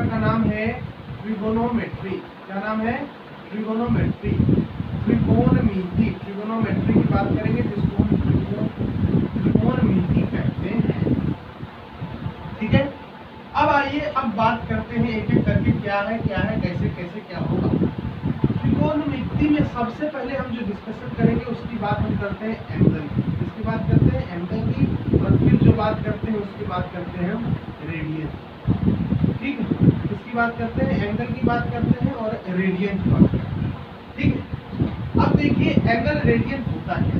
Chapter का नाम है ट्रिगोनोमेट्री। क्या नाम है? ट्रिगोनोमेट्री, त्रिकोणमिति। ट्रिगोनोमेट्री की बात करेंगे जिसको हम त्रिकोणमिति कहते हैं। ठीक है, अब आइए अब बात करते हैं एक एक करके क्या है कैसे कैसे क्या होगा। त्रिकोणमिति में सबसे पहले हम जो डिस्कशन करेंगे उसकी बात हम करते हैं एंगल की। इसकी बात करते हैं एंगल की, और फिर जो बात करते हैं उसकी बात करते हैं हम रेडियन। ठीक है, इसकी बात करते हैं, एंगल की बात करते हैं और रेडियन की बात करते हैं। ठीक है, अब देखिए एंगल रेडियन होता है,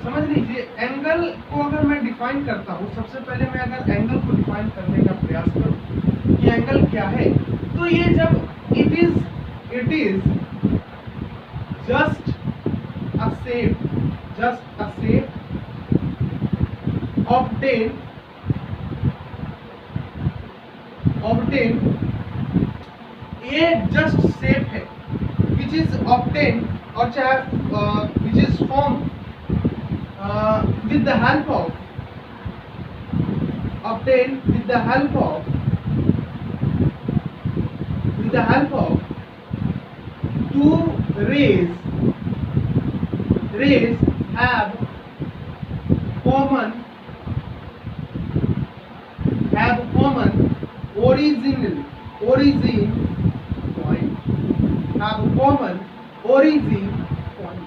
समझ लीजिए। एंगल को अगर मैं डिफाइन करता हूँ, सबसे पहले मैं अगर एंगल को डिफाइन करने का प्रयास करूँ कि एंगल क्या है, तो ये जब it is just a shape obtain ये जस्ट शेप है which is obtained और चाहे which is formed with the help of two rays have common origin point।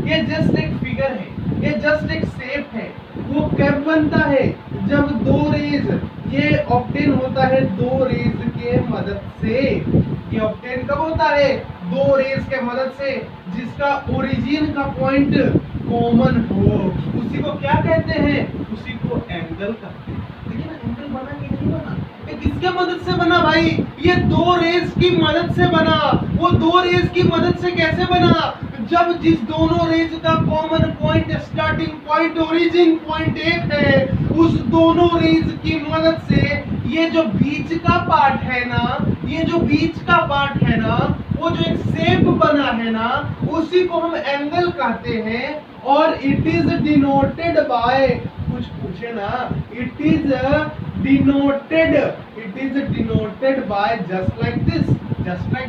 ये जस्ट एक फिगर है, ये जस्ट एक शेप है। वो कब बनता है? जब दो रेज, ये ऑब्टेन होता है दो रेज के मदद से। ये ऑब्टेन कब होता है? दो रेज के मदद से, जिसका ओरिजिन का पॉइंट कॉमन हो। उसी को क्या कहते हैं? उसी को एंगल कहते हैं। देखिए ना, एंगल बना कि नहीं बना? ये किसके मदद से बना भाई? ये दो रेज की मदद से बना। वो दो रेज की मदद से कैसे बना? जब जिस दोनों रेज का common point, starting point, origin point एक है, उस दोनों रेज की मदद से ये जो बीच का पार्ट है ना, वो जो एक शेप बना है ना, उसी को हम एंगल कहते हैं। और इट इज डिनोटेड बाय, कुछ पूछे ना, it is denoted by just like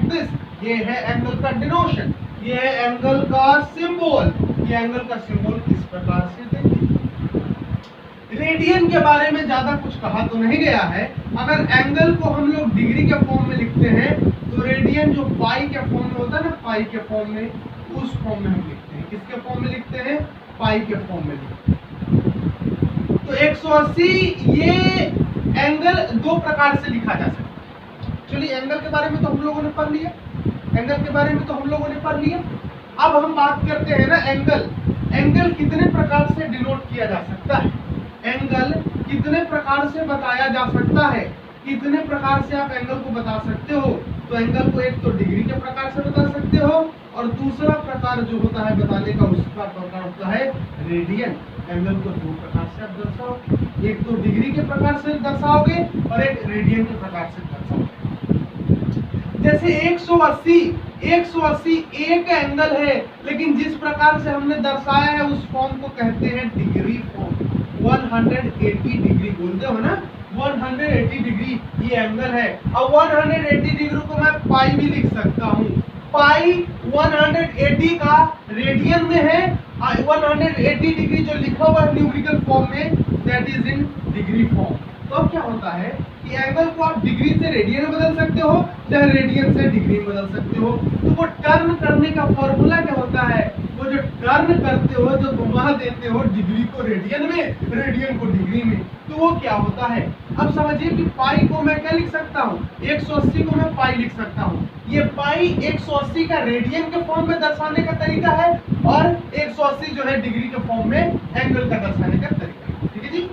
this. ये है एंगल का डिनोशन, ये है एंगल का सिंबल। ये एंगल का सिंबल इस प्रकार से देखिए। रेडियन के बारे में ज्यादा कुछ कहा तो नहीं गया है। अगर एंगल को हम लोग डिग्री के फॉर्म में लिखते हैं तो रेडियन जो पाई के फॉर्म में होता है ना, पाई के फॉर्म में, उस फॉर्म में हम लिखते हैं। किसके फॉर्म में लिखते हैं? पाई के फॉर्म में लिखते हैं। तो 180 ये एंगल दो प्रकार से लिखा जा सकता है। चलिए, एंगल के बारे में तो हम लोगों ने पढ़ लिया। अब हम बात करते हैं ना एंगल कितने प्रकार से डिनोट किया जा सकता है, एंगल कितने प्रकार से बताया जा सकता है, कितने प्रकार से आप एंगल को बता सकते हो। तो एंगल को एक तो डिग्री के प्रकार से बता सकते हो, और दूसरा प्रकार जो होता है बताने का, उसका प्रकार होता है रेडियन। एंगल को दो प्रकार से आप दर्शाओ, एक तो डिग्री के प्रकार से दर्शाओगे और एक रेडियन के प्रकार से दर्शाओगे। जैसे 180 एक एंगल है, लेकिन जिस प्रकार से हमने दर्शाया है उस फॉर्म को कहते हैं डिग्री फॉर्म। 180 डिग्री बोलते हो ना, 180 डिग्री ये एंगल है। अब 180 डिग्री को मैं पाई भी लिख सकता हूँ। पाई 180 का रेडियन में है, 180 डिग्री जो लिखा हुआ है न्यूमेरिकल फॉर्म में, that is in degree form. तो अब क्या होता है कि एंगल को आप डिग्री से रेडियन में बदल सकते हो, चाहे रेडियन से डिग्री में बदल सकते हो। तो वो टर्न करने का फॉर्मूला क्या होता है? वो जो टर्न करते हो, जो घुमा देते हो डिग्री को रेडियन में, रेडियन को डिग्री में, तो वो क्या होता है? अब समझिए कि पाई को मैं क्या लिख सकता हूँ? 180 को मैं पाई लिख सकता हूँ। ये पाई 180 का रेडियन के फॉर्म में दर्शाने का तरीका है, और 180 जो है डिग्री के फॉर्म में एंगल का दर्शाने का तरीका है। ठीक है जी।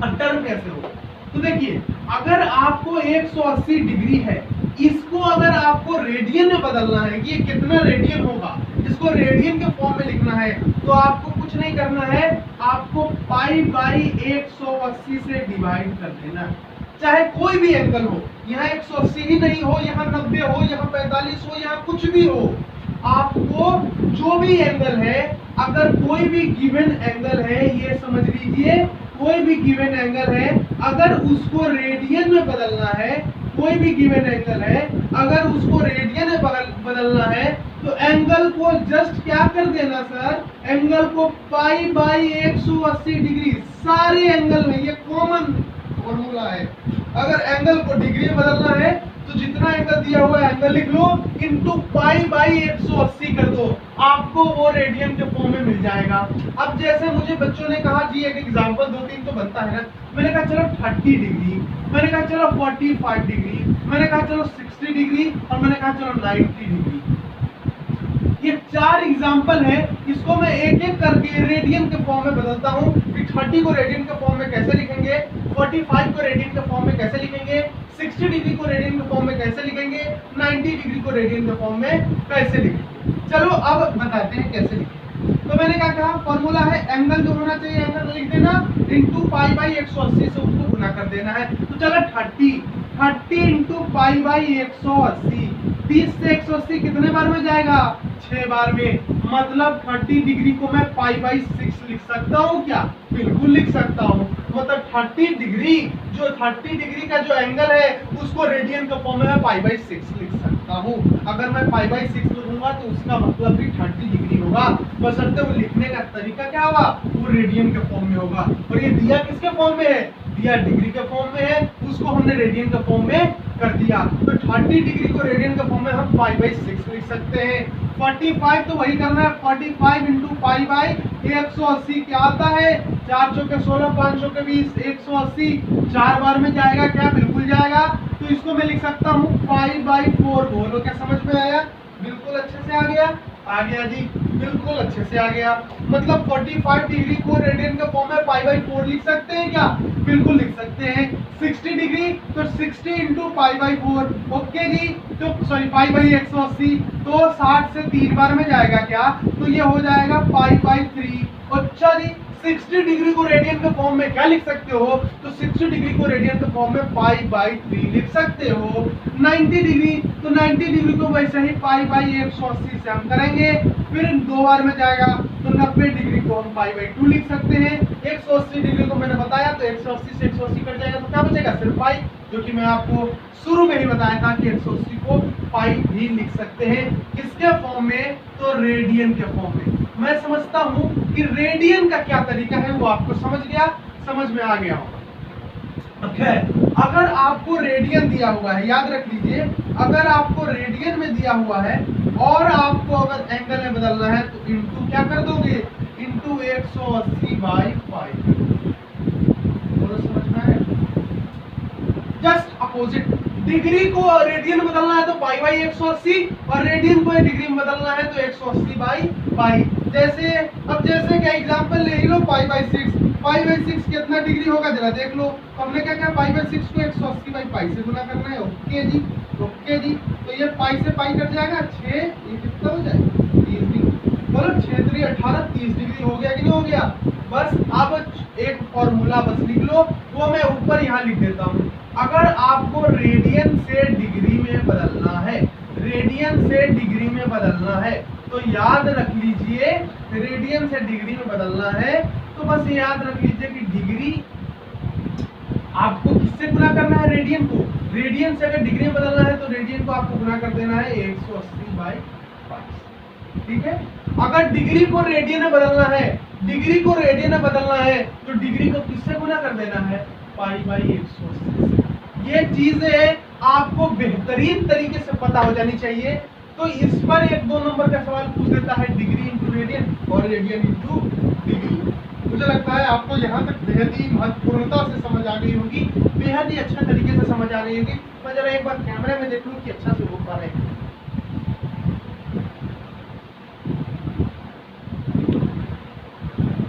अब टर्म कैसे होगा? तो देखिए, अगर आपको 180 डिग्री है, इसको अगर आपको रेडियन में बदलना है कि ये कितना रेडियन होगा, इसको रेडियन के फॉर्म में लिखना है, तो आपको कुछ नहीं करना है, आपको पाई बाई 180 से डिवाइड कर देना है। चाहे कोई भी एंगल हो, यहाँ 180 ही नहीं हो, यहाँ 90 हो, यहाँ 45 हो, यहाँ कुछ भी हो, आपको जो भी एंगल है, अगर कोई भी गिवन एंगल है, ये समझ लीजिए कोई भी गिवन एंगल है, अगर उसको रेडियन में बदलना है, कोई भी गिवन एंगल है अगर उसको रेडियन में बदलना है तो एंगल को जस्ट क्या कर देना सर, एंगल को पाई बाई 180 डिग्री, सारे एंगल में, ये कॉमन फॉर्मूला है। अगर एंगल को डिग्री में बदलना है तो जितना एंगल दिया हुआ है एंगल लिख लो इनटू पाई बाई 180 कर दो, आपको वो रेडियन के फॉर्म में मिल जाएगा। अब जैसे मुझे बच्चों ने कहा जी एक एग्जांपल 2-3 तो बनता है ना, मैंने कहा चलो 30 डिग्री, मैंने कहा चलो 45 डिग्री, मैंने कहा चलो 60 डिग्री और मैंने कहा चलो 90 डिग्री। ये 4 एग्जांपल है, इसको मैं एक एक करके रेडियन के फॉर्म में बदलता हूँ कि 30 को रेडियन के फॉर्म में कैसे लिखेंगे, 45 को रेडियन के फॉर्म में कैसे लिखेंगे, 60 डिग्री को रेडियन के फॉर्म में कैसे लिखेंगे, 90 डिग्री को रेडियन के फॉर्म में कैसे लिखेंगे। चलो अब बताते हैं कैसे लिखेंगे। तो मैंने क्या कहा, फॉर्मूला है एंगल जो होना चाहिए एंगल लिख देना इनटू पाई बाई 180 से उसको गुना कर देना है। तो चलो 30 इंटू पाई बाई 180, 30 से 180 कितने बार में जाएगा, 6 बार में, मतलब 30 डिग्री को मैं पाई बाई 6 लिख सकता हूँ क्या, बिल्कुल लिख सकता हूँ। मतलब 30 डिग्री का जो एंगल है उसको रेडियन के फॉर्म में मैं पाई बाई 6 लिख सकता हूँ। अगर मैं पाई बाई 6 लिखूंगा तो उसका मतलब भी 30 डिग्री होगा, बशर्ते वो लिखने का तरीका क्या होगा, वो रेडियन के फॉर्म में होगा। और ये दिया किसके फॉर्म में है, दिया डिग्री के फॉर्म में है, उसको हमने रेडियन के फॉर्म में कर दिया। तो 30 डिग्री को रेडियन के फॉर्म में हम पाई बाई 6 लिख सकते हैं। 45 तो वही करना है, 45 इंटू पाई बाई 180 क्या आता है, 4 चौके 16, 5 चौके 20, 180 4 बार में जाएगा क्या, बिल्कुल जाएगा। तो इसको मैं लिख सकता हूँ पाई बाई 4। बोलो क्या समझ में आया, बिल्कुल अच्छे से आ गया जी, बिल्कुल अच्छे से आ गया। मतलब 45 डिग्री को रेडियन के फॉर्म में पाई बाई 4 लिख सकते हैं क्या, बिल्कुल लिख सकते हैं। 60 डिग्री तो 60 इंटू पाई बाई 4, ओके जी। तो सॉरी पाई बाई 180, तो 60 से 3 बार में जाएगा क्या, तो ये हो जाएगा पाई बाई 3। अच्छा जी, 60 डिग्री को रेडियन के फॉर्म में क्या लिख सकते हो, तो 60 डिग्री को रेडियन के फॉर्म में पाई बाई 3 लिख सकते हो। 90 डिग्री तो 90 डिग्री को वैसे ही पाई बाई 180 से हम करेंगे, फिर 2 बार में जाएगा तो 90 डिग्री को हम पाई बाई 2 लिख सकते हैं। 180 डिग्री को मैंने बताया तो 180 से 180 कट जाएगा तो क्या बचेगा, सिर्फ पाई, जो कि मैं आपको शुरू में ही बताया था कि 180 को पाई भी लिख सकते हैं। किसके फॉर्म में, तो रेडियन के फॉर्म में। मैं समझता हूं कि रेडियन का क्या तरीका है वो आपको समझ में आ गया होगा। ओके, अगर आपको रेडियन दिया हुआ है, याद रख लीजिए, अगर आपको रेडियन में दिया हुआ है और आपको अगर एंगल में बदलना है तो इनटू क्या कर दोगे, इनटू 180 बाई 5। समझ में आया, जस्ट अपोजिट। डिग्री को रेडियन में बदलना है तो पाई बाई 180 और रेडियन को डिग्री में बदलना है तो 180 बाई पाई। जैसे अब जैसे क्या एग्जांपल ले लो, पाई बाई 6, पाई बाई 6 कितना डिग्री होगा जरा देख लो। तो हमने क्या किया, पाई बाई 6 को 180 बाई पाई से गुना करना है। ओके जी, ओके जी। तो ये पाई से पाई कट जाएगा 6, ये कितना हो जाएगा 30 डिग्री। बोलो 6 3 18, 30 डिग्री हो गया कि नहीं हो गया। बस अब एक फॉर्मूला बस लिख लो, वो मैं ऊपर यहाँ लिख देता हूँ। अगर आपको रेडियन से डिग्री में बदलना है, रेडियन से डिग्री में बदलना है तो याद रख लीजिए, रेडियन से डिग्री में बदलना है तो बस याद रख लीजिए कि डिग्री आपको किससे गुना करना है, रेडियन को। रेडियन से अगर डिग्री में बदलना है तो रेडियन को आपको गुना कर देना है 180 बाई 5। ठीक है, अगर डिग्री को रेडियन में बदलना है, डिग्री को रेडियन में बदलना है तो डिग्री को किससे गुना कर देना है, पाई बाई 180। ये चीजें आपको बेहतरीन तरीके से पता हो जानी चाहिए। तो इस पर 1-2 नंबर का सवाल पूछ देता है, डिग्री इंटू रेडियन और रेडियन इंटू डिग्री। मुझे लगता है आपको यहाँ तक बेहद ही महत्वपूर्णता से समझ आ गई होगी, बेहद ही अच्छा तरीके से समझ आ रही होगी। मैं जरा एक बार कैमरे में देख लूँ कि अच्छा से हो पा रहे हैं।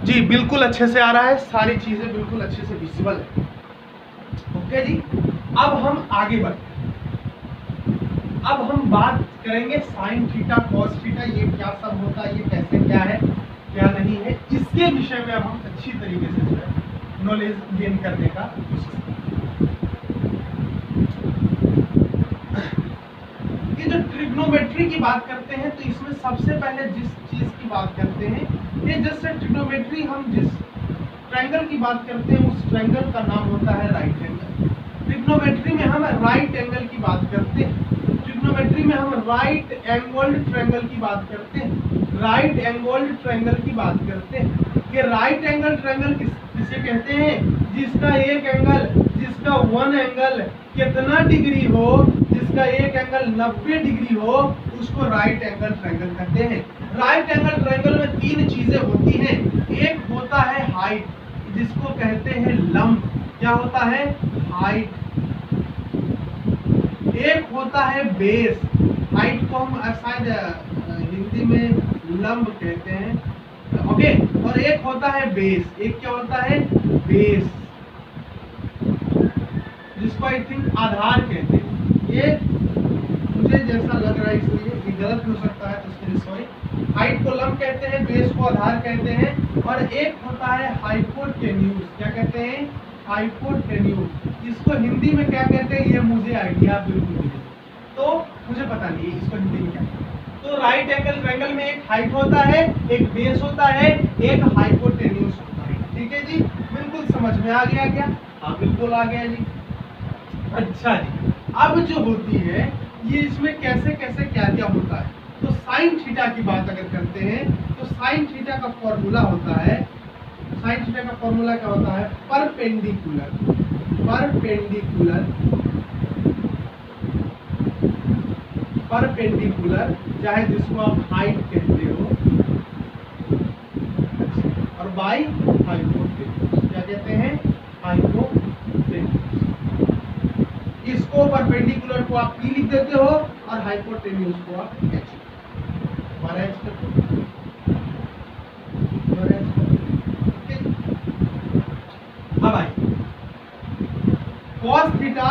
जी बिल्कुल अच्छे से आ रहा है, सारी चीजें बिल्कुल अच्छे से विजिबल है। ओके जी, अब हम आगे बढ़ते हैं। अब हम बात करेंगे साइन थीटा कॉस थीटा, ये क्या सब होता है, ये कैसे क्या है क्या नहीं है, इसके विषय में अब हम अच्छी तरीके से जो है नॉलेज गेन करने का कोशिश करेंगे। ये जो ट्रिग्नोमेट्री की बात करते हैं तो इसमें सबसे पहले जिस चीज की बात करते हैं, ये जस्ट ट्रिग्नोमेट्री हम जिस ट्रायंगल की बात करते हैं, उस ट्रायंगल का नाम होता है राइट एंगल। ट्रिग्नोमेट्री में हम राइट एंगल की बात करते हैं, ट्रिग्नोमेट्री में हम राइट एंगल्ड ट्रायंगल की बात करते हैं, राइट एंगल्ड ट्रायंगल की बात करते हैं। कि राइट एंगल ट्रायंगल किसे कहते हैं? जिसका एक एंगल, जिसका वन एंगल कितना डिग्री हो, जिसका एक एंगल 90 डिग्री हो, उसको राइट एंगल ट्रायंगल कहते हैं। राइट एंगल ट्रायंगल में तीन चीजें होती हैं। एक होता है हाइट, जिसको कहते हैं लंब। क्या होता है? हाइट। एक होता है बेस, हाइट को हम शायद हिंदी में लंब कहते हैं, ओके। और एक होता है बेस, एक क्या होता है? बेस, जिसको आई थिंक आधार कहते हैं। ये मुझे जैसा लग रहा है, इसलिए ये गलत हो सकता है, तो इसके लिए सॉरी। हाइट को लंब कहते हैं, बेस को आधार कहते हैं। और एक होता है हाइपोटेन्यूज। क्या कहते हैं? हाइपोटेन्यूज। इसको हिंदी में क्या कहते हैं, ये मुझे आइडिया बिल्कुल नहीं है, तो मुझे पता नहीं है इसको हिंदी में क्या कहते हैं। तो राइट एंगल ट्रायंगल में एक हाइट होता है, एक बेस होता है, एक हाइपोटेन्यूज होता है। ठीक है जी, बिल्कुल समझ में आ गया क्या? हाँ बिल्कुल आ गया जी। अच्छा जी, अब जो होती है ये इसमें कैसे कैसे क्या क्या होता है। तो साइन थीटा की बात अगर करते हैं, तो साइन थीटा का फॉर्मूला होता है, साइन थीटा का फॉर्मूला क्या होता है? परपेंडिकुलर, परपेंडिकुलर, परपेंडिकुलर, चाहे जिसको आप हाइट कहते हो, और बाई हाइपोटेन्यूज। क्या कहते हैं? हाइपोटेन्यूज। इसको परपेंडिकुलर को आप P लिख देते हो और हाइपोटेन्यूज को आप H। अब आइए cos थीटा,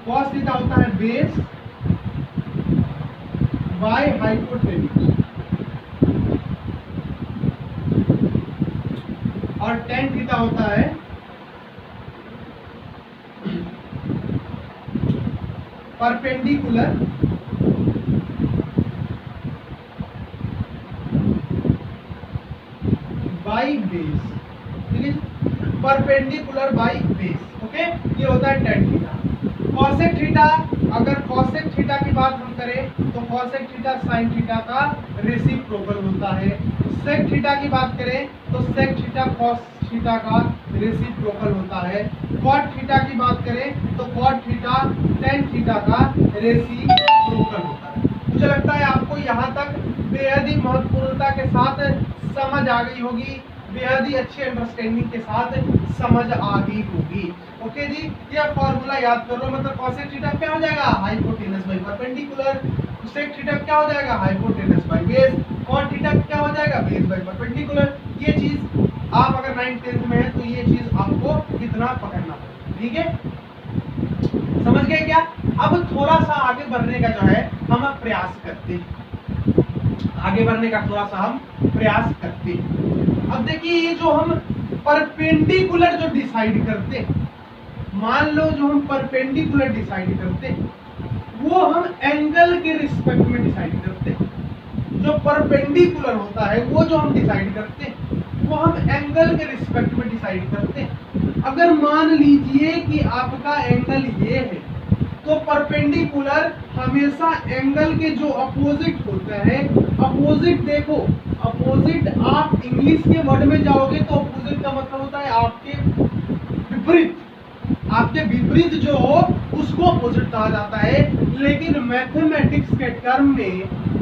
cos थीटा होता है बेस बाय हाइपोटेन्यूज, और tan थीटा होता है परपेंडिकुलर बाई बेस। ठीक है, परपेंडिकुलर बाई बेस, ओके। ये होता है tan थीटा। cosec थीटा, अगर cosec थीटा की बात हम करें तो cosec थीटा sin थीटा का रेसिप्रोकल होता है। sec थीटा की बात करें तो sec थीटा cos थीटा का रेसिप्रोकल होता है। cot थीटा की बात करें तो cot थीटा tan थीटा का रेसिप्रोकल होता है। मुझे लगता है आपको यहाँ तक बेहद ही महत्वपूर्णता के साथ समझ आ गई होगी, बेहद ही अच्छे अंडरस्टैंडिंग के साथ समझ आ गई होगी। ओके जी, ये फॉर्मूला याद कर लो। मतलब cosec थीटा क्या हो जाएगा? Hypotenuse by perpendicular. sec theta क्या हो जाएगा? Hypotenuse by base. cot theta क्या हो जाएगा? Base by perpendicular. ये चीज आप अगर 9th 10th में है तो ये चीज आपको इतना पकड़ना पड़ेगा। ठीक है, समझ गए क्या? अब थोड़ा सा आगे बढ़ने का जो है हम प्रयास करते हैं, आगे बढ़ने का थोड़ा सा हम प्रयास करते हैं। अब देखिए, ये जो हम परपेंडिकुलर जो डिसाइड करते हैं, मान लो जो हम परपेंडिकुलर डिसाइड करते हैं वो हम एंगल के रिस्पेक्ट में डिसाइड करते हैं। जो परपेंडिकुलर होता है वो जो हम डिसाइड करते हैं वो हम एंगल के रिस्पेक्ट में डिसाइड करते हैं। अगर मान लीजिए कि आपका एंगल ये है तो परपेंडिकुलर हमेशा एंगल के जो अपोजिट होता है, अपोजिट देखो, अपोजिट आप इंग्लिश के वर्ड में जाओगे तो अपोजिट का मतलब होता है आपके विपरीत, आपके विपरीत जो हो उसको अपोजिट कहा जाता है। लेकिन मैथमेटिक्स के टर्म में,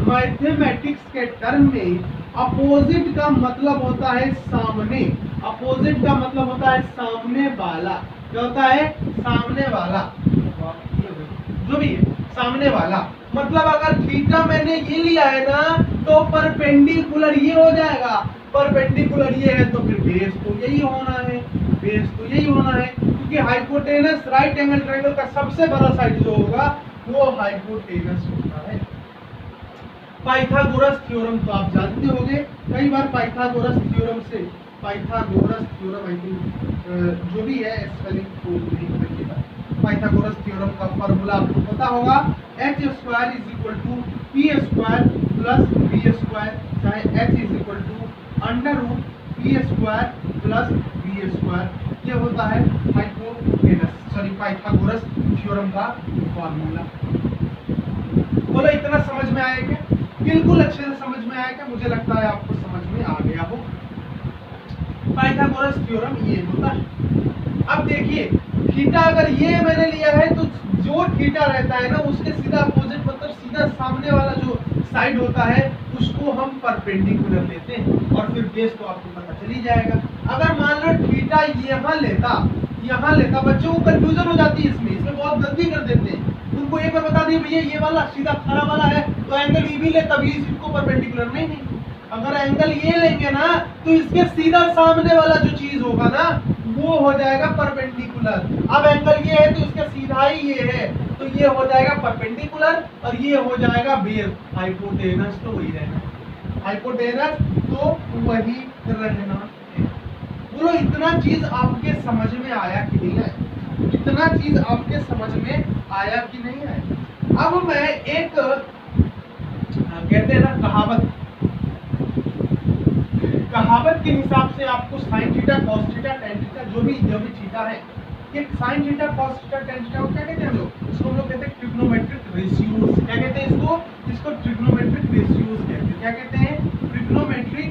मैथमेटिक्स के टर्म में अपोजिट का मतलब होता है सामने, अपोजिट का मतलब होता है सामने वाला। क्या होता है? सामने वाला, जो भी है सामने वाला। मतलब अगर थीटा मैंने ये लिया है ना तो परपेंडिकुलर ये हो जाएगा, परपेंडिकुलर ये है तो फिर बेस तो यही होना है, बेस तो यही होना है, क्योंकि हाइपोटेनस राइट एंगल ट्रायंगल का सबसे बड़ा साइड जो होगा वो हाइपोटेनस होता है। पाइथागोरस थ्योरम तो आप जानते होंगे, कई बार पाइथागोरस थ्योरम से, पाइथागोरस थ्योरम आई थिंक जो भी है स्पेलिंग को नहीं करिएगा, पाइथागोरस थ्योरम का फार्मूला आपको पता होगा, h² = p² + b², चाहे h = √p² B square plus B square. ये होता है पाइथागोरस थ्योरम का फॉर्मूला। बोलो इतना समझ में आया क्या? बिल्कुल अच्छे से समझ में आया क्या? मुझे लगता है आपको समझ में आ गया हो। पाइथागोरस थ्योरम ये होता है। अब देखिए थीटा अगर ये मैंने लिया है तो जो थीटा रहता है ना उसके सीधा अपोजिट मतलब सीधा सामने वाला जो साइड होता है उसको हम परपेंडिकुलर लेते हैं और फिर बेस तो आपको पता चल ही जाएगा। अगर मान लो थीटा यहाँ लेता बच्चों को कंफ्यूजन हो जाती है इसमें बहुत गलती कर देते हैं। उनको एक बार बता दिए भैया ये वाला सीधा खड़ा वाला है तो एंगल ये भी ले तभी इसको परपेंडिकुलर नहीं। अगर एंगल ये लेंगे ना तो इसके सीधा सामने वाला जो चीज होगा ना वो हो जाएगा परपेंडिकुलर। अब एंगल ये है तो इसका सीधा ही ये है तो ये हो जाएगा परपेंडिकुलर और ये हो जाएगा बेस। हाइपोटेनस तो वही रहना, हाइपोटेनस तो वही रहना। बोलो इतना चीज आपके समझ में आया कि नहीं आया? इतना चीज आपके समझ में आया कि नहीं आया? अब मैं एक कहते हैं ना कहावत के हिसाब से आपको sine theta cos theta tan theta जो भी थीटा है, ये sine theta cos theta tan theta को क्या कहते हैं हम लोग? इसको हम लोग कहते हैं ट्रिग्नोमेट्रिक रेशियोज। क्या कहते हैं इसको ट्रिग्नोमेट्रिक रेशियोज कहते हैं। क्या कहते हैं? Trigonometric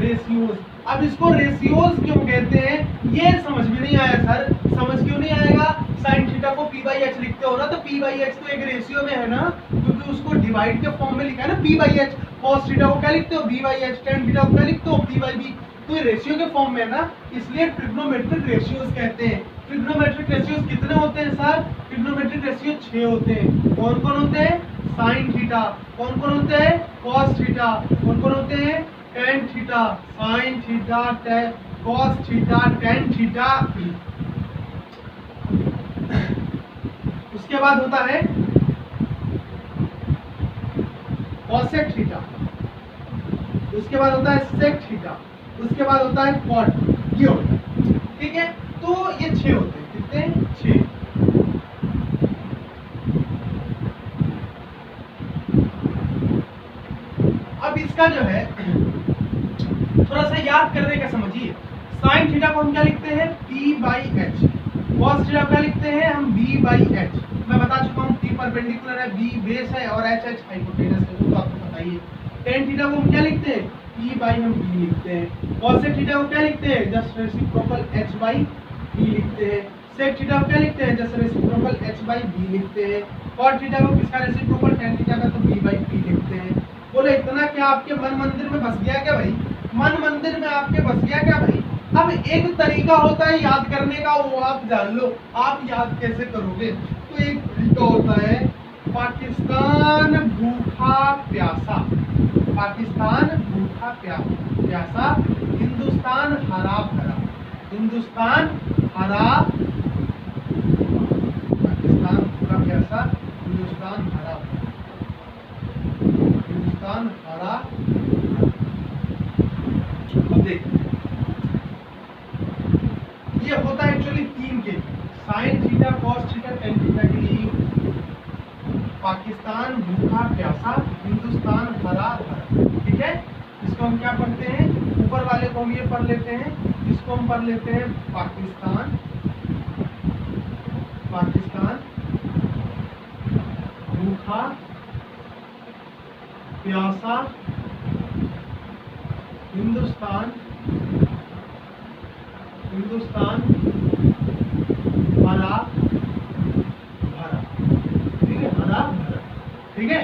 ratios. अब इसको रेशियोज क्यों कहते हैं ये समझ में नहीं आया सर। समझ क्यों नहीं आएगा? साइन थीटा को p बाई एच लिखते हो ना तो p बाई एच तो एक रेशियो में है ना, क्योंकि उसको डिवाइड के फॉर्म में लिखा है ना p by H. Cos theta को क्या लिखते हो? b by H. Tan theta को क्या लिखते हो? p by b। तो ये रेशियो के फॉर्म में है ना, इसलिए ट्रिग्नोमेट्रिक रेशियोज कहते हैं। ट्रिग्नोमेट्रिक रेशियोज कितने होते हैं सर? ट्रिग्नोमेट्रिक रेशियो 6 होते हैं। कौन कौन होते हैं? Sine theta. कौन कौन होते हैं? Cos theta. कौन कौन होते हैं? Tan theta. Sine theta, cos theta, tan theta. उसके बाद होता है कॉसेक थीटा। उसके बाद होता है सेक थीटा। उसके बाद होता है कॉट। ये होता है, ठीक है। तो ये 6 होते हैं। कितने? 6। अब इसका जो है थोड़ा सा याद करने का समझिए। साइन थीटा को हम क्या लिखते हैं? p by H. Cos theta क्या लिखते हैं हम? b by H. मैं बता चुका हूँ p परपेंडिकुलर है, b बेस है और h हाइपोटेनस है, वो तो आपको पता ही है। टेन थीटा को हम क्या लिखते हैं? p बाई हम b लिखते हैं। कॉसेक थीटा को क्या लिखते हैं? Just reciprocal h by b लिखते हैं। सेक थीटा को क्या लिखते हैं? Just reciprocal h by b लिखते हैं। कॉट थीटा को किसका रेसिप्रोकल? टेन थीटा का, तो b बाई p लिखते हैं। बोले इतना क्या आपके मन मंदिर में बस गया क्या भाई? मन मंदिर में आपके बस गया क्या भाई? अब एक तरीका होता है याद करने का, वो आप जान लो। आप याद कैसे करोगे? तो एक तरीका होता है पाकिस्तान भूखा प्यासा। पाकिस्तान भूखा प्यासा, हिंदुस्तान हरा भरा। हिंदुस्तान हरा, पाकिस्तान भूखा प्यासा, हिंदुस्तान हरा भरा। हिंदुस्तान हरा। अब देख ये होता है एक्चुअली 3 के लिए, sine theta, cos theta, tan theta के लिए। पाकिस्तान भूखा प्यासा, हिंदुस्तान हरा भरा, ठीक है। इसको हम क्या पढ़ते हैं? ऊपर वाले को हम ये पढ़ लेते हैं, इसको हम पढ़ लेते हैं पाकिस्तान भूखा प्यासा, हिंदुस्तान हरा भरा, ठीक है। हरा भरा, ठीक है।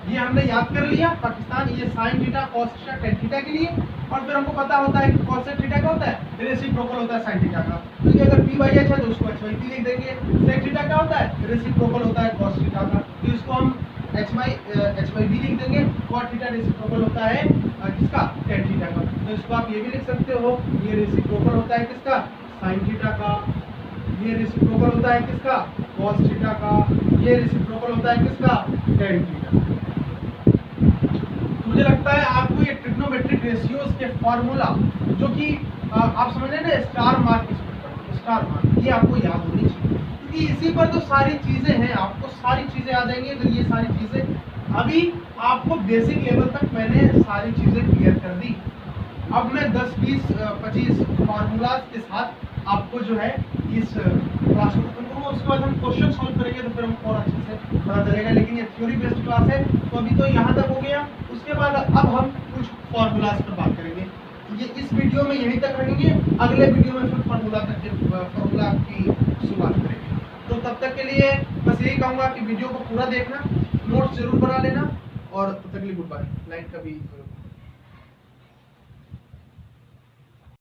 ये हमने याद कर लिया पाकिस्तान। ये sine theta, cos theta, tan theta के लिए। और फिर हमको पता होता है कि कॉसेक थीटा का होता है रेसिप्रोकल होता है साइन थीटा का, तो ये अगर p बाई एच है तो उसको h बाई p लिख देंगे। सेक थीटा क्या होता है? रेसिप्रोकल होता है कॉस थीटा का, तो इसको हम h बाई b लिख देंगे। कॉट थीटा रेसिप्रोकल होता है किसका? टेन थीटा का, तो इसको आप ये भी लिख सकते हो, ये रेसिप्रोकल होता है किसका? साइन थीटा का। ये रेसिप्रोकल होता है किसका? कॉस थीटा का। ये रेसिप्रोकल होता है किसका? Tan theta. मुझे लगता है आपको ये ट्रिग्नोमेट्रिक रेशियोज के फॉर्मूला जो कि आप समझ रहे ना, स्टार मार्क, ये आपको याद होनी चाहिए, क्योंकि इसी पर तो सारी चीजें हैं। आपको सारी चीजें याद आएंगी अगर ये सारी चीजें अभी आपको बेसिक लेवल तक मैंने सारी चीजें क्लियर कर दी। अब मैं 10, 20, 25 फार्मूलाज के साथ आपको जो है इस क्लास को खत्म करूँगा। उसके बाद हम क्वेश्चन सॉल्व करेंगे तो फिर हमको और अच्छे से पता चलेगा। लेकिन ये थ्योरी बेस्ड क्लास है तो अभी तो यहाँ तक हो गया। उसके बाद अब हम कुछ फार्मूलाज पर बात करेंगे। ये इस वीडियो में यहीं तक रहेंगे, अगले वीडियो में फिर फार्मूला की शुरुआत करेंगे। तो तब तक के लिए बस यही कहूँगा कि वीडियो को पूरा देखना, नोट्स जरूर बना लेना और तब तक के लिए गुड बाय। लाइक का भी